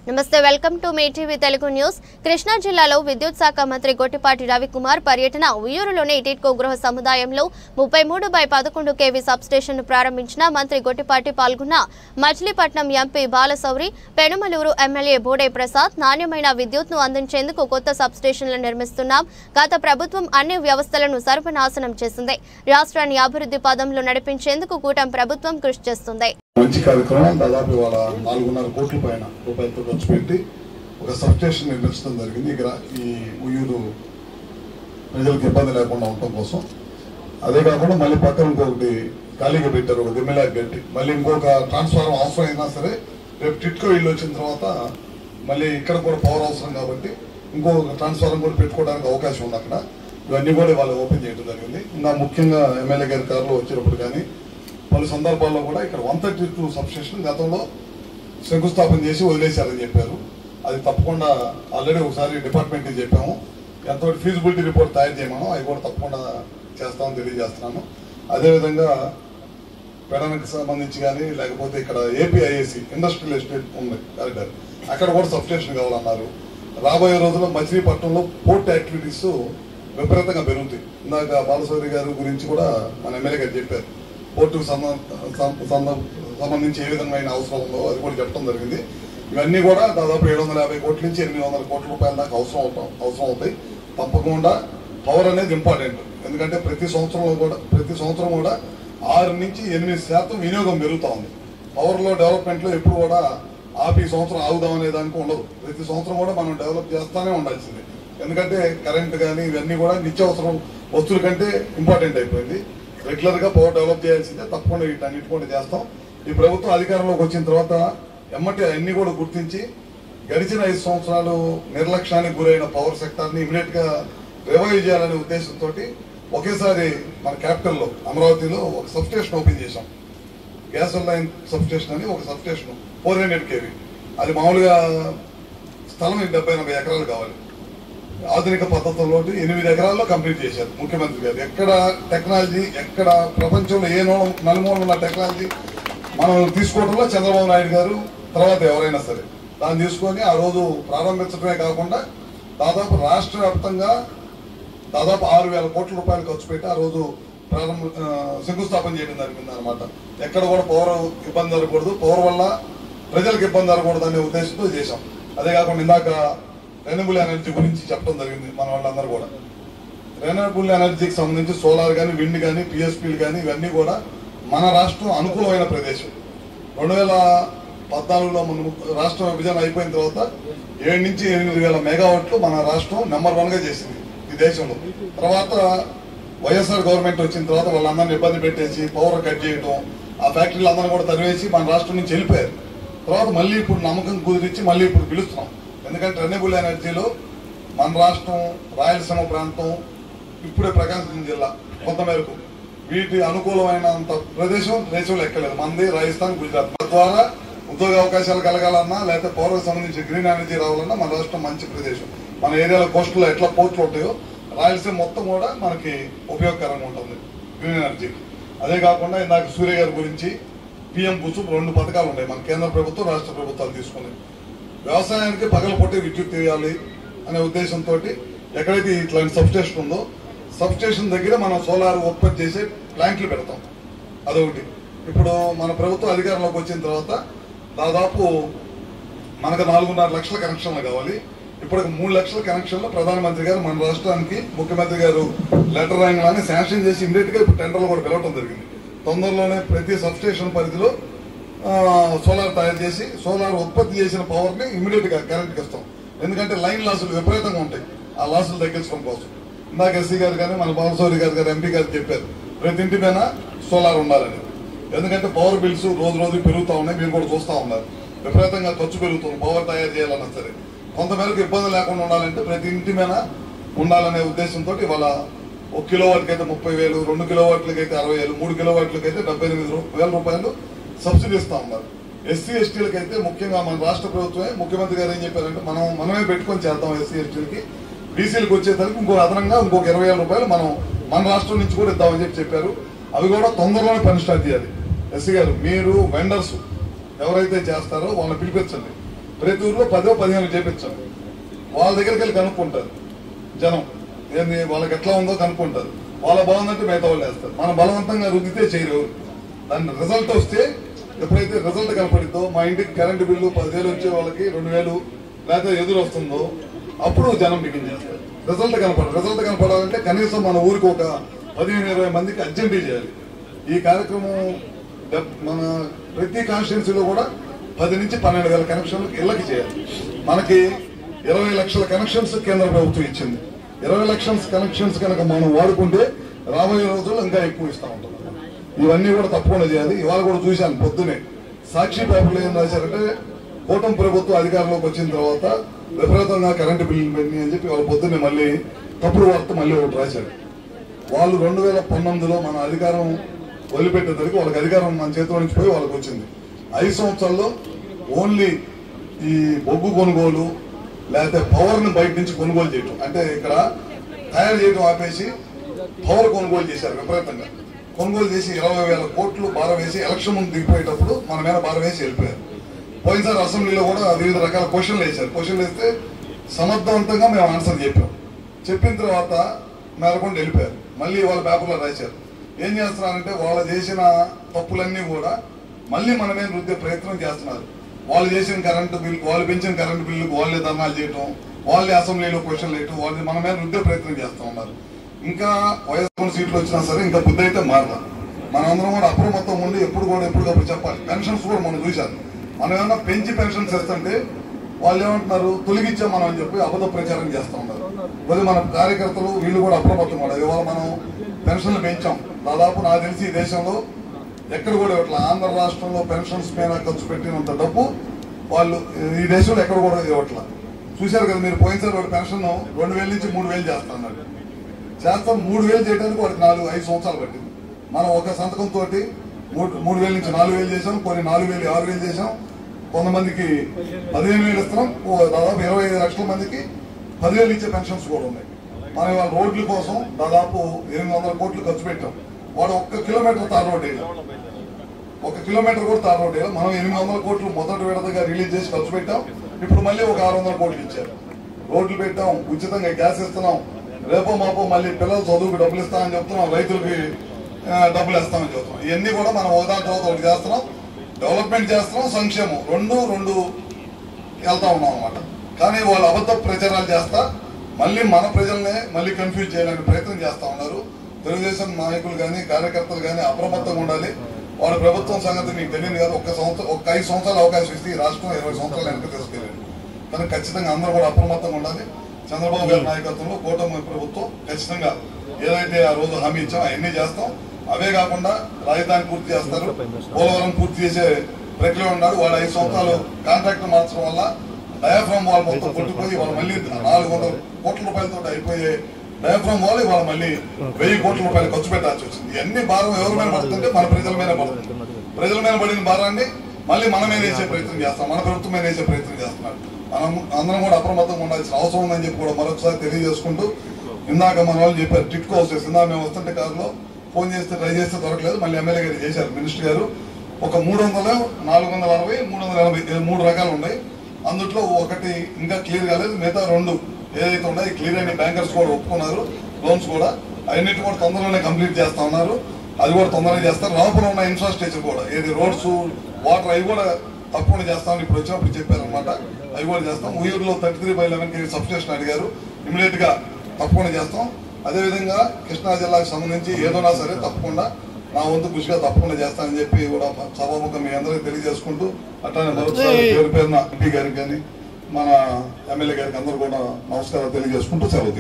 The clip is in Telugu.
నమస్తే welcome to me TV Telugu news. Krishna జిల్లాలో విద్యుత్ శాఖ మంత్రి గొట్టిపాటి రవికుమార్ పర్యటన. ఉయ్యూరులోని టిట్కో గృహ సముదాయంలో 33/11 kV సబ్స్టేషన్ ను ప్రారంభించిన మంత్రి గొట్టిపాటి పాల్గొన్న మచిలీపట్నం ఎంపీ బాలశౌరి, పెనుమలూరు ఎమ్మెల్యే బోడే ప్రసాద్ నాణ్యమైన విద్యుత్ ను అందించేందుకు కొత్త సబ్స్టేషన్లు నిర్మిస్తున్నాం. గత ప్రభుత్వం అన్ని వ్యవస్థలను సర్వనాశనం చేసింది. రాష్ట్రాన్ని అభివృద్ధి పదంలో నడిపించేందుకు కూటమి ప్రభుత్వం కృషి చేస్తుంది. మంచి కార్యక్రమం. దాదాపు ఇవాళ 4.5 కోట్ల పైన రూపాయలతో ఖర్చు పెట్టి ఒక సబ్ స్టేషన్ నిర్మించడం జరిగింది. ఇక్కడ ఈ ఉయ్యూరు ప్రజలకు ఇబ్బంది లేకుండా ఉండటం కోసం. అదే కాకుండా మళ్ళీ పక్కన ఇంకొకటి ఖాళీగా పెట్టారు, ఒక దిమ్మెలాగా పెట్టి. మళ్ళీ ఇంకొక ట్రాన్స్ఫార్మర్ అవసరం అయినా సరే రేపు టిట్కో ఇల్లు వచ్చిన తర్వాత మళ్ళీ ఇక్కడ కూడా పవర్ అవసరం కాబట్టి ఇంకొక ట్రాన్స్ఫార్మర్ కూడా పెట్టుకోవడానికి అవకాశం ఉంది అక్కడ. ఇవన్నీ కూడా వాళ్ళు ఓపెన్ చేయడం జరిగింది. ఇంకా ముఖ్యంగా ఎమ్మెల్యే గారి కారులో వచ్చినప్పుడు కానీ పలు సందర్భాల్లో కూడా ఇక్కడ 132 సబ్స్టేషన్ గతంలో శంకుస్థాపన చేసి వదిలేశారని చెప్పారు. అది తప్పకుండా ఆల్రెడీ ఒకసారి డిపార్ట్మెంట్కి చెప్పాము. ఎంతో ఫీజిబిలిటీ రిపోర్ట్ తయారు చేయమను, అవి కూడా తప్పకుండా చేస్తామని తెలియజేస్తున్నాను. అదేవిధంగా పెడనకి సంబంధించి కానీ లేకపోతే ఇక్కడ ఏపీఐఏసి ఇండస్ట్రియల్ ఎస్టేట్ ఉంది కారిడార్, అక్కడ కూడా సబ్స్టేషన్ కావాలన్నారు. రాబోయే రోజుల్లో మచిలీపట్నంలో పోర్ట్ యాక్టివిటీస్ విపరీతంగా పెరుగుతాయి. ఇందాక బాలశౌరి గారి గురించి కూడా మన ఎమ్మెల్యే గారు చెప్పారు. పోర్టుకు సంబంధించి ఏ విధమైన అవసరం ఉందో అది కూడా చెప్పడం జరిగింది. ఇవన్నీ కూడా దాదాపు 750 కోట్ల నుంచి 800 కోట్ల రూపాయల దాకా అవసరం అవుతాయి. తప్పకుండా పవర్ అనేది ఇంపార్టెంట్. ఎందుకంటే ప్రతి సంవత్సరం కూడా 6 నుంచి 8% వినియోగం పెరుగుతూ ఉంది. పవర్లో డెవలప్మెంట్లో ఎప్పుడు కూడా ఆపి సంవత్సరం ఆగుదాం అనే దానికి ఉండదు. ప్రతి సంవత్సరం కూడా మనం డెవలప్ చేస్తూనే ఉండాల్సింది. ఎందుకంటే కరెంట్ కానీ ఇవన్నీ కూడా నిత్యావసరం వస్తువుల కంటే ఇంపార్టెంట్ అయిపోయింది. రెగ్యులర్ గా పవర్ డెవలప్ చేయాల్సిందే. తప్పకుండా వీటన్నిటి కూడా చేస్తాం. ఈ ప్రభుత్వం అధికారంలోకి వచ్చిన తర్వాత ఎమ్మటి అన్ని కూడా గుర్తించి గడిచిన 5 సంవత్సరాలు నిర్లక్ష్యానికి గురైన పవర్ సెక్టర్ ని ఇమీడియట్ గా రివైవ్ చేయాలనే ఉద్దేశంతో ఒకేసారి మన క్యాపిటల్లో అమరావతిలో ఒక సబ్స్టేషన్ ఓపెన్ చేశాం. గ్యాస్ లైన్ సబ్స్టేషన్ అని ఒక సబ్స్టేషన్ 400 kV. అది మామూలుగా స్థలం 70-80 ఎకరాలు కావాలి. ఆధునిక పద్ధతుల్లో 8 ఎకరాల్లో కంప్లీట్ చేశారు ముఖ్యమంత్రి గారు. ఎక్కడ టెక్నాలజీ, ఎక్కడ ప్రపంచంలో ఏ నలుమూలన ఉన్న టెక్నాలజీ మనం తీసుకోవడంలో చంద్రబాబు నాయుడు గారు తర్వాత ఎవరైనా సరే దాన్ని తీసుకొని ఆ రోజు ప్రారంభించడమే కాకుండా దాదాపు రాష్ట్ర వ్యాప్తంగా దాదాపు 6,000 కోట్ల రూపాయలు ఖర్చు పెట్టి ఆ రోజు శంకుస్థాపన చేయడం జరిగింది అనమాట. ఎక్కడ కూడా పవర్ ఇబ్బంది జరగకూడదు, పవర్ వల్ల ప్రజలకు ఇబ్బంది జరగకూడదు అనే ఉద్దేశంతో చేశాం. అదే కాకుండా ఇందాక రెన్యూబుల్ ఎనర్జీ గురించి చెప్పడం జరిగింది మన వాళ్ళందరూ కూడా. రెన్యూబుల్ ఎనర్జీకి సంబంధించి సోలార్ కానీ, విండ్ కానీ, పిఎస్పీలు కానీ ఇవన్నీ కూడా మన రాష్ట్రం అనుకూలమైన ప్రదేశం. 2014లో మన రాష్ట్ర విభజన అయిపోయిన తర్వాత 7 నుంచి 8,000 మెగావాట్లు మన రాష్ట్రం నెంబర్ 1 గా చేసింది ఈ దేశంలో. తర్వాత వైఎస్ఆర్ గవర్నమెంట్ వచ్చిన తర్వాత వాళ్ళందరినీ ఇబ్బంది పెట్టేసి పవర్ కట్ చేయడం, ఆ ఫ్యాక్టరీలు అందరూ కూడా తరివేసి మన రాష్ట్రం నుంచి వెళ్ళిపోయారు. తర్వాత మళ్ళీ ఇప్పుడు నమ్మకం కుదిరించి మళ్ళీ ఇప్పుడు పిలుస్తున్నాం. ఎందుకంటే రెన్యూబుల్ ఎనర్జీలో మన రాష్ట్రం, రాయలసీమ ప్రాంతం, ఇప్పుడే ప్రకాశం జిల్లా కొంతమేరకు వీటి అనుకూలమైనంత ప్రదేశం దేశంలో ఎక్కలేదు. మనది రాజస్థాన్, గుజరాత్. ద్వారా ఉద్యోగ అవకాశాలు కలగాలన్నా లేకపోతే పవర్కి సంబంధించి గ్రీన్ ఎనర్జీ రావాలన్నా మన రాష్ట్రం మంచి ప్రదేశం. మన ఏరియాలో కోస్టల్లో ఎట్లా పోర్ట్లు ఉంటాయో రాయలసీమ మొత్తం కూడా మనకి ఉపయోగకరంగా ఉంటుంది గ్రీన్ ఎనర్జీకి. అదే కాకుండా ఇందాక సూర్య గారి గురించి పిఎం కుసుమ్ 2 పథకాలు ఉన్నాయి మన కేంద్ర ప్రభుత్వం, రాష్ట్ర ప్రభుత్వాలు తీసుకున్నాయి. వ్యవసాయానికి పగలపొట్టి విద్యుత్ ఇవ్వాలి అనే ఉద్దేశంతో ఎక్కడైతే ఇట్లాంటి సబ్స్టేషన్ ఉందో సబ్స్టేషన్ దగ్గర మనం సోలార్ ఉత్పత్తి చేసే ప్లాంట్లు పెడతాం. అదొకటి. ఇప్పుడు మన ప్రభుత్వం అధికారంలోకి వచ్చిన తర్వాత దాదాపు మనకు 4.5 లక్షల కనెక్షన్లు కావాలి. ఇప్పుడు 3 లక్షల కనెక్షన్లు ప్రధానమంత్రి గారు మన రాష్ట్రానికి ముఖ్యమంత్రి గారు లెటర్ రాయగానే శాంక్షన్ చేసి ఇమీడియట్ గా ఇప్పుడు టెండర్లు కూడా పిలవడం జరిగింది. తొందరలోనే ప్రతి సబ్స్టేషన్ పరిధిలో సోలార్ తయారు చేసి సోలార్ ఉత్పత్తి చేసిన పవర్ ని ఇమీడియట్ గా కరెంట్కి ఇస్తాం. ఎందుకంటే లైన్ లాసులు విపరీతంగా ఉంటాయి. ఆ లాసులు తగ్గించడం కోసం ఇందాక ఎస్సీ గారు కానీ మన బాలశౌరి గారు ఎంపీ గారు చెప్పారు ప్రతి ఇంటి పైన సోలార్ ఉండాలని. ఎందుకంటే పవర్ బిల్స్ రోజు రోజు పెరుగుతూ ఉన్నాయి. మీరు కూడా చూస్తూ ఉన్నారు. విపరీతంగా ఖర్చు పెరుగుతుంది. పవర్ తయారు చేయాలన్నా సరే కొంతమేరకు ఇబ్బంది లేకుండా ఉండాలంటే ప్రతి ఇంటి మీద ఉండాలనే ఉద్దేశంతో ఇవాళ 1 కిలోవాట్కి అయితే 30,000, 2 కిలోవాట్లకి అయితే 60,000, 3 కిలోవాట్లకి అయితే 78,000 రూపాయలు సబ్సిడీ ఇస్తా ఉన్నారు. ఎస్సీ ఎస్టీలకి అయితే ముఖ్యంగా మన రాష్ట్ర ప్రభుత్వమే ముఖ్యమంత్రి గారు ఏం చెప్పారంటే మనమే పెట్టుకొని చేద్దాం ఎస్సీ ఎస్టీలకి. బీసీలకు వచ్చేసరికి ఇంకొక అదనంగా ఇంకొక 20,000 రూపాయలు మనం మన రాష్ట్రం నుంచి కూడా ఇద్దామని చెప్పారు. అవి కూడా తొందరలోనే పని స్టార్ట్ చేయాలి. ఎస్సీ గారు మీరు వెండర్స్ ఎవరైతే చేస్తారో వాళ్ళని పిలిపించండి. ప్రతి ఊర్లో 10-15 చేపించాం. వాళ్ళ దగ్గరికి వెళ్ళి కనుక్కుంటారు జనం, ఏంది వాళ్ళకి ఎట్లా ఉందో కనుక్కుంటారు. వాళ్ళ బాగుందంటే మిగతా వాళ్ళు వేస్తారు. మనం బలవంతంగా రుద్దితే చేయరు. దాని రిజల్ట్ వస్తే ఎప్పుడైతే రిజల్ట్ కనపడిద్దో, మా ఇంటికి కరెంటు బిల్లు 10,000 వచ్చే వాళ్ళకి 2,000 లేకపోతే ఎదురు వస్తుందో అప్పుడు జనం బిగిన్ చేస్తారు. రిజల్ట్ కనపడాలంటే కనీసం మన ఊరికి ఒక 15-20 మందికి అర్జెంటీ చేయాలి. ఈ కార్యక్రమం మన ప్రతి కాన్స్టిట్యున్సీలో కూడా 10 నుంచి 12,000 కనెక్షన్లు ఇళ్లకి చేయాలి. మనకి 20 లక్షల కనెక్షన్స్ కేంద్ర ప్రభుత్వం ఇచ్చింది. 20 లక్షల కనెక్షన్స్ కనుక మనం వాడుకుంటే రాబోయే రోజుల్లో ఇంకా ఎక్కువ ఇస్తా ఉంటాం. ఇవన్నీ కూడా తప్పకుండా చేయాలి. ఇవాళ కూడా చూశాను పొద్దునే సాక్షి పేపర్లో ఏం రాశారంటే, కూటమి ప్రభుత్వం అధికారంలోకి వచ్చిన తర్వాత విపరీతంగా కరెంటు బిల్లులు పెరిగినాయి అని చెప్పి వాళ్ళ పొద్దున్నే మళ్ళీ తప్పుడు వార్త మళ్ళీ ఒకటి రాశారు. వాళ్ళు 2019లో మన అధికారం వదిలిపెట్టేసరికి వాళ్ళకి అధికారం మన చేతిలో నుంచి పోయి వాళ్ళకి వచ్చింది. 5 సంవత్సరాల్లో ఓన్లీ ఈ బొగ్గు కొనుగోలు లేకపోతే పవర్ ని బయట నుంచి కొనుగోలు చేయటం, అంటే ఇక్కడ తయారు చేయడం ఆపేసి పవర్ కొనుగోలు చేశారు. విపరీతంగా కొనుగోలు చేసి 20,000 కోట్లు భారం వేసి ఎలక్షన్ ముందు దిగిపోయేటప్పుడు మన మీద భారం వేసి వెళ్ళిపోయారు. పోయినసారి అసెంబ్లీలో కూడా వివిధ రకాల క్వశ్చన్లు వేశారు. క్వశ్చన్లు వేస్తే సమర్థవంతంగా మేము ఆన్సర్ చెప్పిన తర్వాత మేలకుండా వెళ్ళిపోయారు. మళ్ళీ వాళ్ళ పేపర్లో రాశారు. ఏం చేస్తున్నారంటే వాళ్ళు చేసిన తప్పులన్నీ కూడా మళ్ళీ మన మీద రుద్దే ప్రయత్నం చేస్తున్నారు. వాళ్ళు చేసిన కరెంటు బిల్లు, వాళ్ళు పెంచిన కరెంటు బిల్లుకు వాళ్ళే ధర్నాలు చేయటం, వాళ్ళే అసెంబ్లీలో క్వశ్చన్లు వేయటం, వాళ్ళు మన మీద రుద్దే ప్రయత్నం చేస్తూ ఉన్నారు. ఇంకా వైఎస్ఆర్ సీట్లు వచ్చినా సరే ఇంకా బుద్ధి అయితే మారలా. మనందరం కూడా అప్రమత్తం ఉండి ఎప్పటికప్పుడు చెప్పాలి. పెన్షన్స్ కూడా మనం చూశాను. మనం ఏమన్నా పెంచి పెన్షన్స్ ఇస్తుంటే వాళ్ళు ఏమంటున్నారు, తొలగించాం మనం అని చెప్పి అబద్ధ ప్రచారం చేస్తూ ఉన్నారు. మరి మన కార్యకర్తలు వీళ్ళు కూడా అప్రమత్తం ఉన్నారు. ఇవాళ మనం పెన్షన్లు పెంచాం. దాదాపు నాకు తెలిసి ఈ దేశంలో ఎక్కడ కూడా ఇవ్వట్లా. ఆంధ్ర రాష్ట్రంలో పెన్షన్స్ మీద ఖర్చు పెట్టినంత డబ్బు వాళ్ళు ఈ దేశంలో ఎక్కడ కూడా ఇవ్వట్లా. చూశారు కదా మీరు, పోయినసారి వాడి పెన్షన్ 2,000 నుంచి 3,000 చేస్తాడు. 3,000 చేయడానికి వాడికి 4-5 సంవత్సరాలు పట్టింది. మనం ఒక సంతకంతో 3,000 నుంచి 4,000 చేసాం, కొన్ని 4,000, 6,000 చేసాం. కొంతమందికి 15,000 ఇస్తున్నాం. దాదాపు 25 లక్షల మందికి 10,000 ఇచ్చే పెన్షన్స్ కూడా ఉన్నాయి. మనం ఇవాళ రోడ్ల కోసం దాదాపు 800 కోట్లు ఖర్చు పెట్టాం. వాడు 1 కిలోమీటర్ తార్ రోడ్ వేయాలి, 1 కిలోమీటర్ కూడా తార్ రోడ్ వేయాలి. మనం 800 కోట్లు మొదటి విడతగా రిలీజ్ చేసి ఖర్చు పెట్టాం. ఇప్పుడు మళ్ళీ ఒక 600 కోట్లు ఇచ్చారు. రోడ్లు పెట్టాం, ఉచితంగా గ్యాస్ ఇస్తున్నాం. రేపో మాపో మళ్ళీ పిల్లలు చదువుకు డబ్బులు ఇస్తామని చెప్తున్నాం, రైతులకి డబ్బులు ఇస్తామని చెప్తున్నాం. ఇవన్నీ కూడా మనం ఒకదాని తర్వాత ఒకటి చేస్తున్నాం. డెవలప్మెంట్ చేస్తున్నాం, సంక్షేమం రెండు వెళ్తా ఉన్నాం అనమాట. కానీ వాళ్ళు అబద్ధ ప్రచారాలు చేస్తా మళ్ళీ మన ప్రజల్ని మళ్ళీ కన్ఫ్యూజ్ చేయాలని ప్రయత్నం చేస్తా ఉన్నారు. తెలుగుదేశం నాయకులు కానీ కార్యకర్తలు కానీ అప్రమత్తంగా ఉండాలి. వాళ్ళ ప్రభుత్వం సంగతి మీకు తెలియదు కాదు. ఒక 5 సంవత్సరాలు అవకాశం ఇస్తే ఈ రాష్ట్రం 20 సంవత్సరాలు వెనక్కి తీసుకెళ్ళారు. కానీ ఖచ్చితంగా అందరూ కూడా అప్రమత్తంగా ఉండాలి. చంద్రబాబు గారి నాయకత్వంలో కూటమి ప్రభుత్వం ఖచ్చితంగా ఏదైతే ఆ రోజు హామీ ఇచ్చామో అవన్నీ చేస్తాం. అవే కాకుండా రాజధాని పూర్తి చేస్తారు, పోలవరం పూర్తి చేసే ప్రక్రియ ఉన్నాడు. వాళ్ళు 5 సంవత్సరాలు కాంట్రాక్ట్ మార్చడం వల్ల డయాఫ్రామ్ వాల్ మొత్తం కొట్టుకుపోయి వాళ్ళు మళ్ళీ 400 కోట్ల రూపాయలతో అయిపోయే డయాఫ్రామ్ వాల్ ఇవాళ మళ్ళీ 1000 కోట్ల రూపాయలు ఖర్చు పెట్టాల్సి వచ్చింది. ఇవన్నీ భారం ఎవరి మీద పడుతుంటే మన ప్రజల మీద పడుతుంది. ప్రజల మీద పడిన భారాన్ని మళ్ళీ మన మీద వేసే ప్రయత్నం చేస్తాం, మన ప్రభుత్వం మీద వేసే ప్రయత్నం చేస్తున్నాడు. మనం అందరం కూడా అప్రమత్తంగా ఉండాల్సిన అవసరం ఉందని చెప్పి కూడా మరొకసారి తెలియజేసుకుంటూ, ఇందాక మన వాళ్ళు చెప్పారు టిట్కో హౌసెస్. ఇందాక మేము వస్తుంటే కారులో ఫోన్ చేస్తే ట్రై చేస్తే దొరకలేదు. మళ్ళీ ఎమ్మెల్యే గారు చేశారు, మినిస్టర్ గారు. ఒక 300, 460, 380 3 రకాలు ఉన్నాయి. అందుట్లో ఒకటి ఇంకా క్లియర్ కాలేదు. మిగతా 2 ఏదైతే ఉన్నాయి క్లియర్ అయిన బ్యాంకర్స్ కూడా ఒప్పుకున్నారు. లోన్స్ కూడా అవన్నిటి కూడా తొందరగానే కంప్లీట్ చేస్తా ఉన్నారు. అది కూడా తొందరగా చేస్తారు. లోపల ఉన్న ఇన్ఫ్రాస్ట్రక్చర్ కూడా ఏది రోడ్స్, వాటర్ అవి కూడా తప్పకుండా చేస్తామని ఇప్పుడు వచ్చినప్పుడు చెప్పారనమాట. అవి కూడా చేస్తాం. ఉయ్యూరులో 33/11 kV సబ్స్టేషన్ అడిగారు, ఇమీడియట్ గా తప్పకుండా చేస్తాం. అదేవిధంగా కృష్ణా జిల్లాకు సంబంధించి ఏదైనా సరే తప్పకుండా నా వంతు కృషిగా తప్పకుండా చేస్తానని చెప్పి కూడా సభాముఖం మీ అందరికీ తెలియజేసుకుంటూ, అట్లానే మరొకసారి పేరు పేరున ఎంపీ గారికి కానీ మన ఎమ్మెల్యే గారికి అందరూ కూడా నమస్కారాలు తెలియజేసుకుంటూ సెలవు తీసుకుంటాం.